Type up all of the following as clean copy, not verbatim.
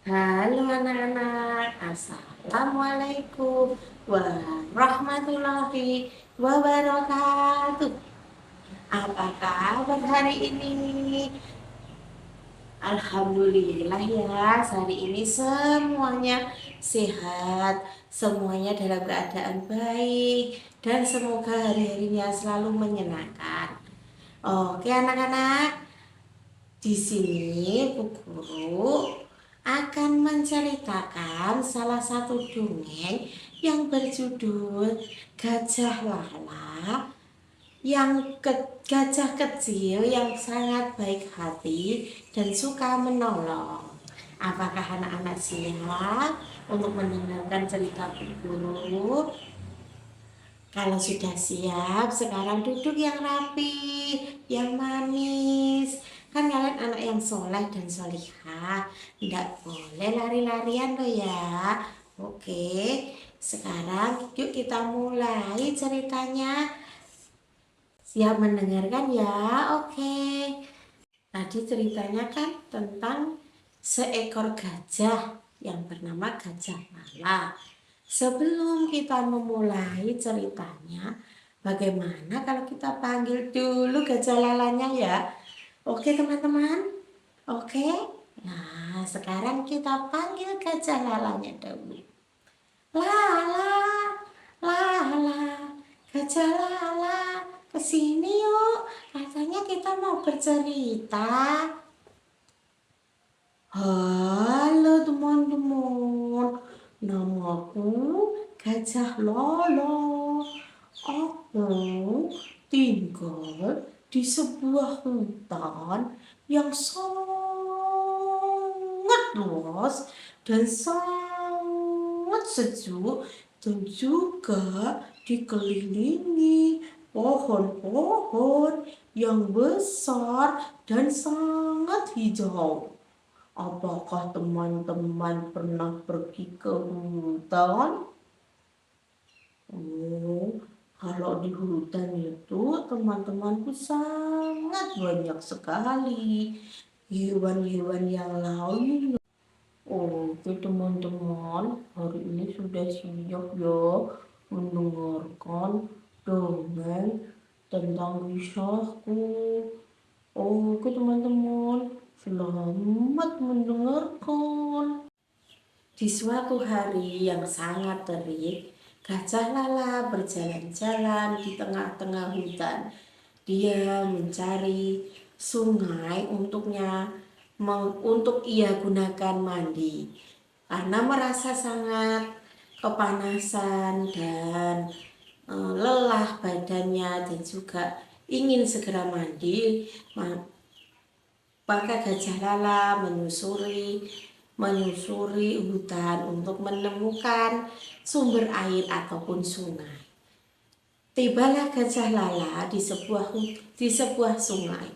Halo anak-anak, Assalamualaikum warahmatullahi wabarakatuh. Apa kabar hari ini? Alhamdulillah ya, hari ini semuanya sehat, semuanya dalam keadaan baik, dan semoga hari-harinya selalu menyenangkan. Oke anak-anak, di sini Bu Guru akan menceritakan salah satu dongeng yang berjudul Gajah Lala gajah kecil yang sangat baik hati dan suka menolong. Apakah anak-anak siap untuk mendengarkan cerita Bu Guru? Kalau sudah siap, sekarang duduk yang rapi, yang manis. Kan kalian anak yang soleh dan solihah. Tidak boleh lari-larian loh ya. Oke, sekarang yuk kita mulai ceritanya. Siap mendengarkan ya? Oke. Tadi ceritanya kan tentang seekor gajah yang bernama Gajah Lala. Sebelum kita memulai ceritanya, bagaimana kalau kita panggil dulu gajah lalanya ya? Oke teman-teman? Oke? Nah, sekarang kita panggil gajah lalanya dulu. Lala, Lala, gajah Lala, kesini yuk. Katanya kita mau bercerita. Halo teman-teman, namaku Gajah Lala. Aku tinggal di sebuah hutan yang sangat luas dan sangat sejuk dan juga dikelilingi pohon-pohon yang besar dan sangat hijau. Apakah teman-teman pernah pergi ke hutan? Oh, kalau di hutan itu teman-temanku sangat banyak sekali hewan-hewan yang lain. Oke teman-teman, hari ini sudah siap ya mendengarkan dongeng tentang kisahku. Oke teman-teman, selamat mendengarkan. Di suatu hari yang sangat terik, Gajah Lala berjalan-jalan di tengah-tengah hutan. Dia mencari sungai untuk ia gunakan mandi. Karena merasa sangat kepanasan dan lelah badannya dan juga ingin segera mandi, maka Gajah Lala menyusuri hutan untuk menemukan sumber air ataupun sungai. Tibalah Gajah Lala di sebuah sungai.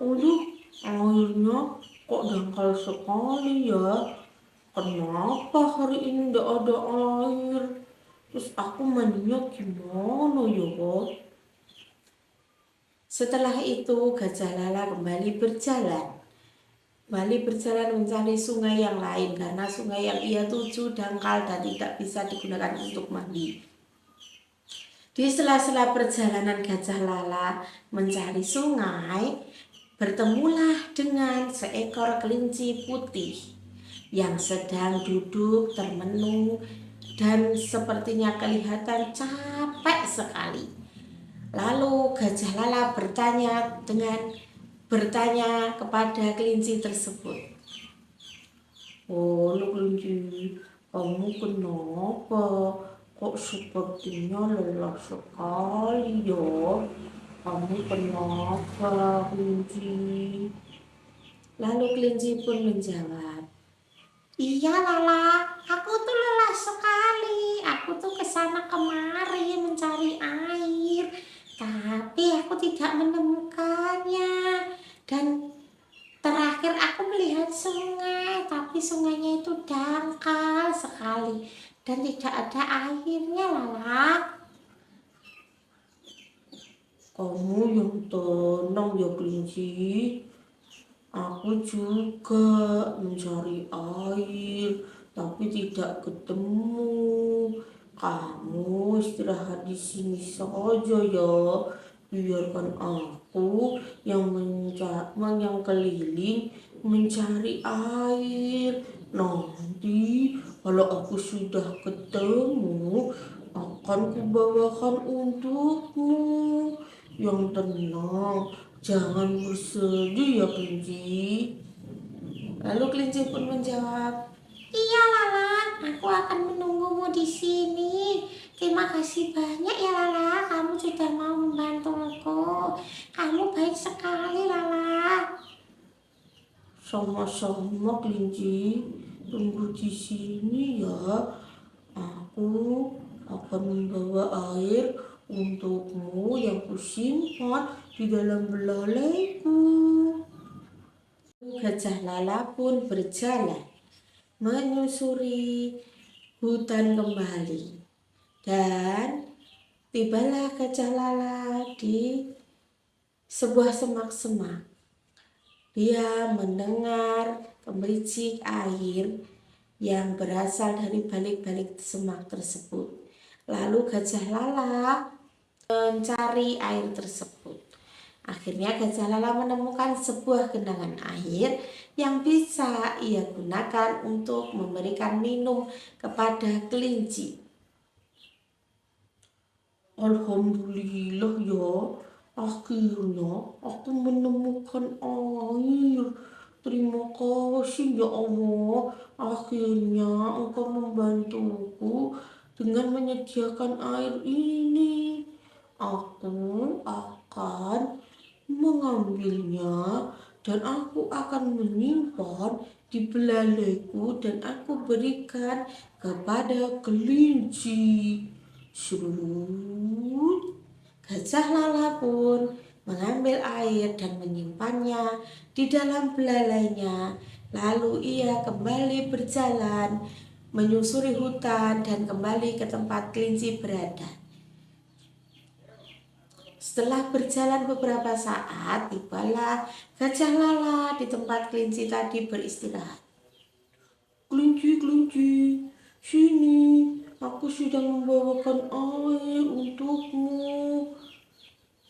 Aduh, airnya kok dangkal sekali ya. Kenapa hari ini tidak ada air? Terus aku mandinya gimana ya? Setelah itu Gajah Lala kembali berjalan mencari sungai yang lain karena sungai yang ia tuju dangkal dan tidak bisa digunakan untuk mandi. Di sela-sela perjalanan Gajah Lala mencari sungai, bertemulah dengan seekor kelinci putih yang sedang duduk termenung dan sepertinya kelihatan capek sekali. Lalu Gajah Lala bertanya kepada kelinci tersebut. Oh, kelinci, kamu kenapa? Kok sepertinya lelah sekali ya? Kamu kenapa, kelinci? Lalu kelinci pun menjawab, iya Lala, aku tuh lelah sekali. Aku tuh kesana kemari mencari air, tapi aku tidak menemukannya. Dan terakhir aku melihat sungai, tapi sungainya itu dangkal sekali dan tidak ada airnya Lala. Kamu yang tenang ya kelinci. Aku juga mencari air, tapi tidak ketemu. Kamu istirahat di sini saja ya. Biarkan aku yang keliling mencari air. Nanti kalau aku sudah ketemu, akan kubawakan untukmu. Yang tenang, jangan bersedih ya kelinci. Lalu kelinci pun menjawab, iya Lala, aku akan menunggumu di sini. Terima kasih banyak ya Lala, kamu sudah mau membantuku. Kamu baik sekali Lala. Sama-sama kelinci, tunggu di sini ya. Aku akan membawa air untukmu yang kusimpan di dalam belalaiku. Gajah Lala pun berjalan menyusuri hutan kembali. Dan tibalah Gajah Lala di sebuah semak-semak. Dia mendengar gemericik air yang berasal dari balik-balik semak tersebut. Lalu Gajah Lala mencari air tersebut. Akhirnya Gajah Lala menemukan sebuah genangan air yang bisa ia gunakan untuk memberikan minum kepada kelinci. Alhamdulillah ya, akhirnya aku menemukan air. Terima kasih ya Allah, akhirnya engkau membantuku dengan menyediakan air ini. Aku akan mengambilnya dan aku akan menyimpan di belalaiku dan aku berikan kepada kelinci. Serut. Gajah Lala pun mengambil air dan menyimpannya di dalam belalainya. Lalu ia kembali berjalan menyusuri hutan dan kembali ke tempat kelinci berada. Setelah berjalan beberapa saat, tibalah Gajah Lala di tempat kelinci tadi beristirahat. Kelinci, kelinci, sini, aku sudah membawakan air untukmu.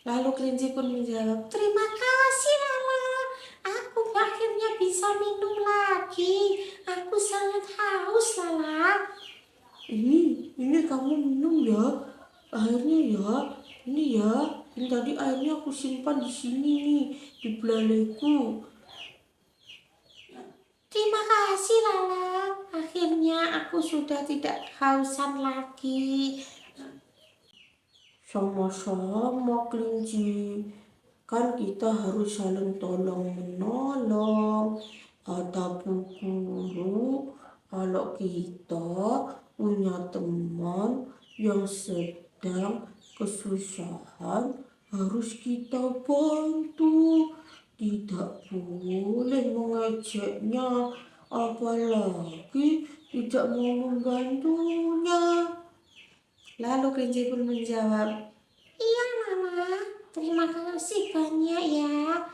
Lalu kelinci pun menjawab, terima kasih Lala, aku akhirnya bisa minum lagi. Aku sangat haus Lala. Ini kamu minum ya, airnya ya, ini ya. Ini tadi airnya aku simpan di sini nih, di belalaiku. Terima kasih Lala, akhirnya aku sudah tidak kehausan lagi. Sama-sama kelinci, kan kita harus saling tolong menolong. Kata Bu Guru, kalau kita punya teman yang sedang kesusahan harus kita bantu. Tidak boleh mengejeknya, apalagi tidak mau membantunya. Lalu kelinci pun menjawab, iya Mama, terima kasih banyak ya.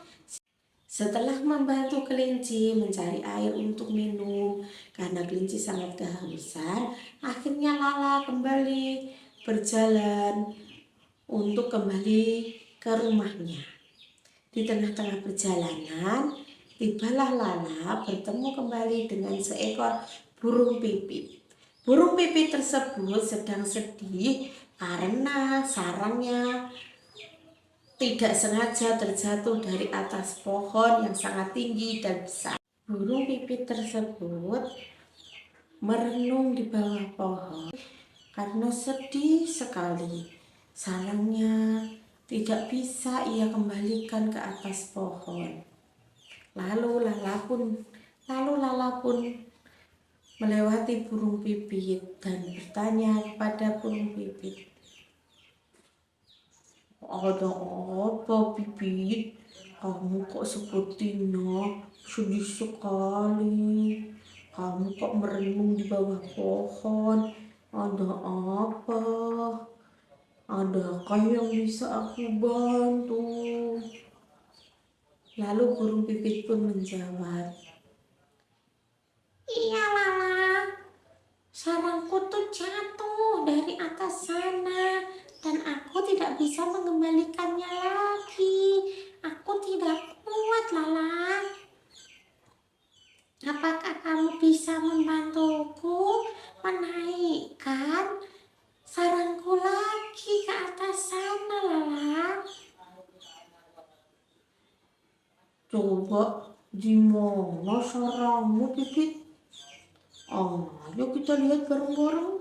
Setelah membantu kelinci mencari air untuk minum, karena kelinci sangat kehausan, akhirnya Lala kembali berjalan untuk kembali ke rumahnya. Di tengah-tengah perjalanan, tibalah Lala bertemu kembali dengan seekor burung pipit. Burung pipit tersebut sedang sedih karena sarangnya tidak sengaja terjatuh dari atas pohon yang sangat tinggi dan besar. Burung pipit tersebut merenung di bawah pohon karena sedih sekali. Sarangnya tidak bisa ia kembalikan ke atas pohon. Lalu Lala pun melewati burung pipit dan bertanya kepada burung pipit, ada apa pipit? Kamu kok sepertinya sedih sekali? Kamu kok merenung di bawah pohon? Ada apa? Adakah yang bisa aku bantu? Lalu burung pipit pun menjawab, iya Lala, sarangku tuh jatuh dari atas sana dan aku tidak bisa mengembalikannya lagi. Aku tidak kuat Lala. Apakah kamu bisa membantuku menaikkan sarangku lagi ke atas sana Lala? Coba di mana sarangmu Pipit? Ayo kita lihat bareng-bareng.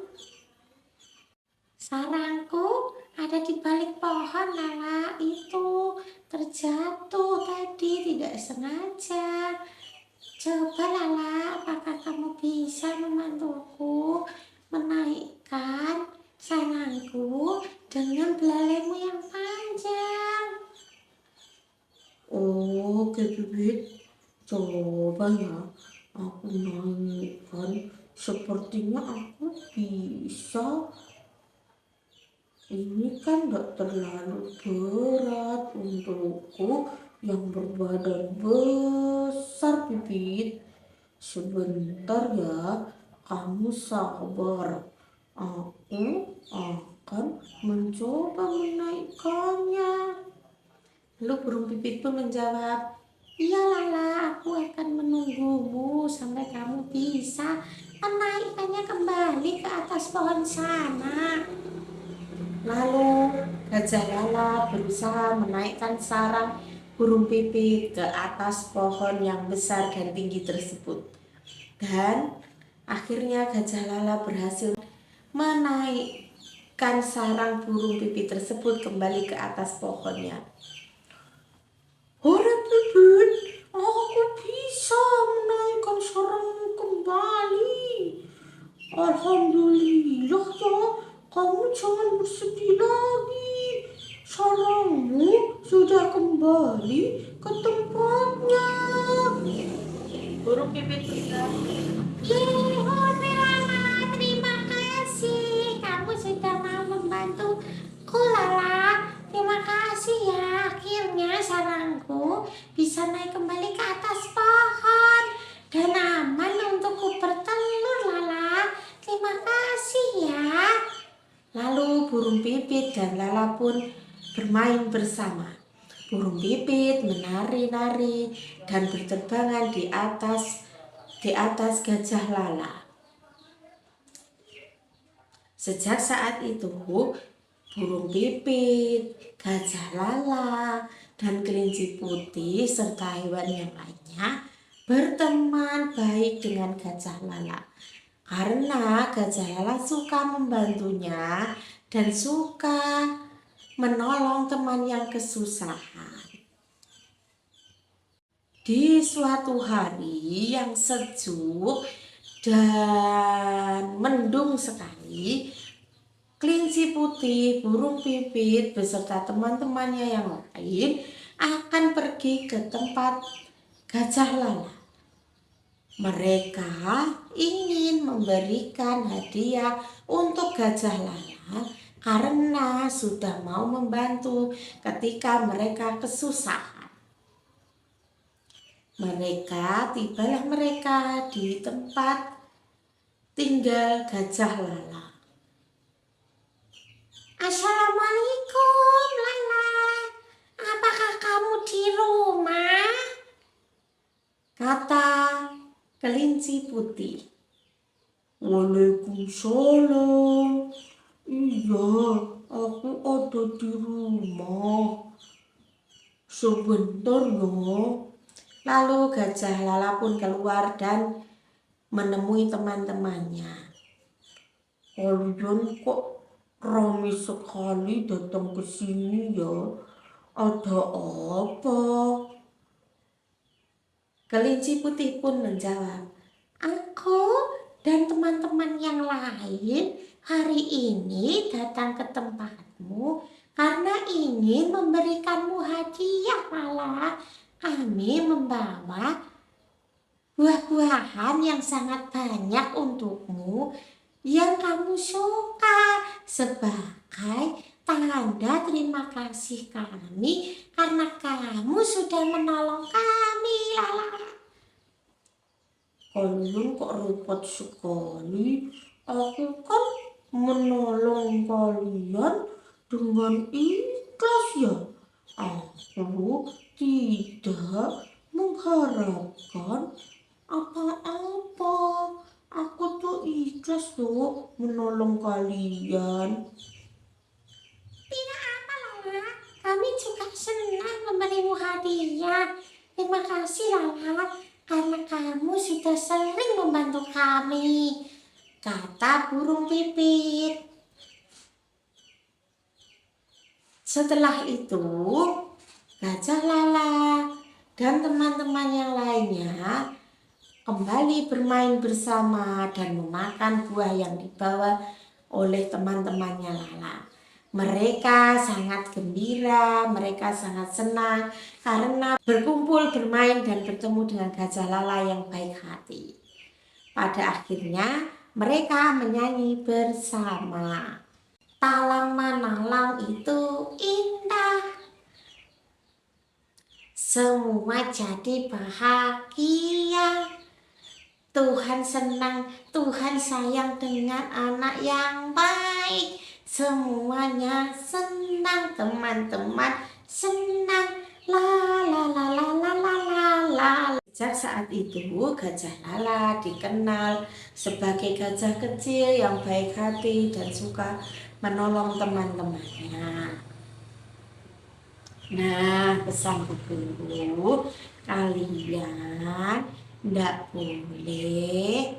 Sarangku ada di balik pohon Lala, itu terjatuh tadi tidak sengaja. Coba Lala, apakah kamu bisa membantuku menaikkan sarangku dengan belalaimu yang panjang? Oke Pipit, coba ya aku naikkan. Sepertinya aku bisa. Ini kan gak terlalu berat untukku yang berbadan besar Pipit. Sebentar ya, kamu sabar. Aku akan mencoba menaikkannya. Lalu burung pipit pun menjawab, iya Lala, aku akan menunggumu sampai kamu bisa menaikkannya kembali ke atas pohon sana. Lalu Gajah Lala berusaha menaikkan sarang burung pipit ke atas pohon yang besar dan tinggi tersebut. Dan akhirnya Gajah Lala berhasil menaikkan sarang burung pipit tersebut kembali ke atas pohonnya. Hore Pipit, aku bisa menaikkan sarangmu kembali. Alhamdulillah ya, kamu jangan bersedih lagi. Sarangmu sudah kembali ke tempatnya. Burung pipit bilang, Hore Lala, terima kasih. Kamu sudah mau membantuku Lala. Terima kasih ya, akhirnya sarangku bisa naik kembali ke atas pohon dan aman untukku bertelur Lala. Terima kasih ya. Lalu burung pipit dan Lala pun bermain bersama. Burung pipit menari-nari dan berterbangan di atas Gajah Lala. Sejak saat itu, burung pipit, Gajah Lala, dan kelinci putih serta hewan yang lainnya berteman baik dengan Gajah Lala. Karena Gajah Lala suka membantunya dan suka menolong teman yang kesusahan. Di suatu hari yang sejuk dan mendung sekali, kelinci putih, burung pipit beserta teman-temannya yang lain akan pergi ke tempat Gajah Lala. Mereka ingin memberikan hadiah untuk Gajah Lala karena sudah mau membantu ketika mereka kesusahan. Tibalah mereka di tempat tinggal Gajah Lala. Assalamualaikum Lala, apakah kamu di rumah? Kata kelinci putih. Waalaikumsalam. Iya, aku ada di rumah. Sebentar ya. Lalu Gajah Lala pun keluar dan menemui teman-temannya. Kalian kok ramai sekali datang ke sini ya? Ada apa? Kelinci putih pun menjawab, aku dan teman-teman yang lain hari ini datang ke tempatmu karena ingin memberikanmu hadiah Lala. Kami membawa buah-buahan yang sangat banyak untukmu yang kamu suka sebagai tanda terima kasih kami karena kamu sudah menolong kami, Lala. Kalian kok repot sekali? Aku kan menolong kalian dengan ikhlas ya. Aku tidak mengharapkan apa-apa. Aku tuh ikhlas tuh menolong kalian. Tidak apa, Lala. Kami juga senang memberimu hadiah. Terima kasih, Lala, karena kamu sudah sering membantu kami, kata burung pipit. Setelah itu, Gajah Lala dan teman-teman yang lainnya kembali bermain bersama dan memakan buah yang dibawa oleh teman-temannya Lala. Mereka sangat gembira, mereka sangat senang karena berkumpul, bermain, dan bertemu dengan Gajah Lala yang baik hati. Pada akhirnya mereka menyanyi bersama. Talang menalang itu indah, semua jadi bahagia. Tuhan senang, Tuhan sayang dengan anak yang baik. Semuanya senang, teman-teman senang. La la la la la la la la. Sejak saat itu Gajah Lala dikenal sebagai gajah kecil yang baik hati dan suka menolong teman-temannya. Nah, pesan guru, kalian tidak boleh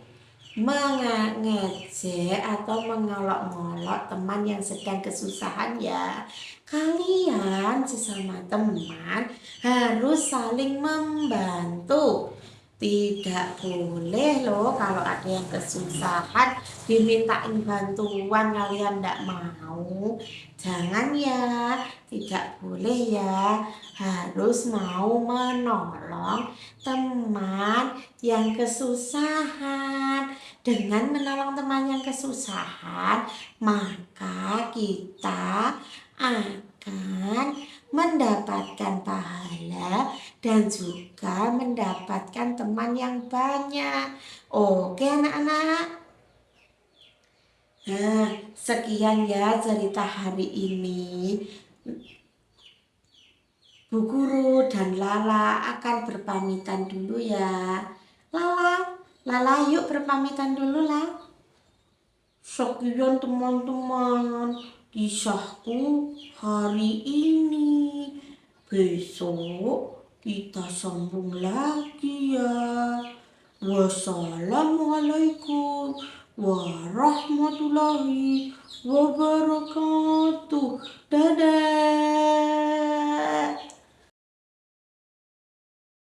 mengejek atau mengolok-ngolok teman yang sedang kesusahan ya. Kalian sesama teman harus saling membantu. Tidak boleh loh kalau ada yang kesusahan dimintain bantuan kalian tidak mau. Jangan ya, tidak boleh ya. Harus mau menolong teman yang kesusahan. Dengan menolong teman yang kesusahan, maka kita akan mendapatkan pahala dan juga mendapatkan teman yang banyak. Oke anak-anak. Nah, sekian ya cerita hari ini. Bu Guru dan Lala akan berpamitan dulu ya. Lala yuk berpamitan dulu lah. Sekian teman-teman kisahku hari ini. Besok kita sambung lagi ya. Wassalamualaikum warahmatullahi wabarakatuh. Dadah.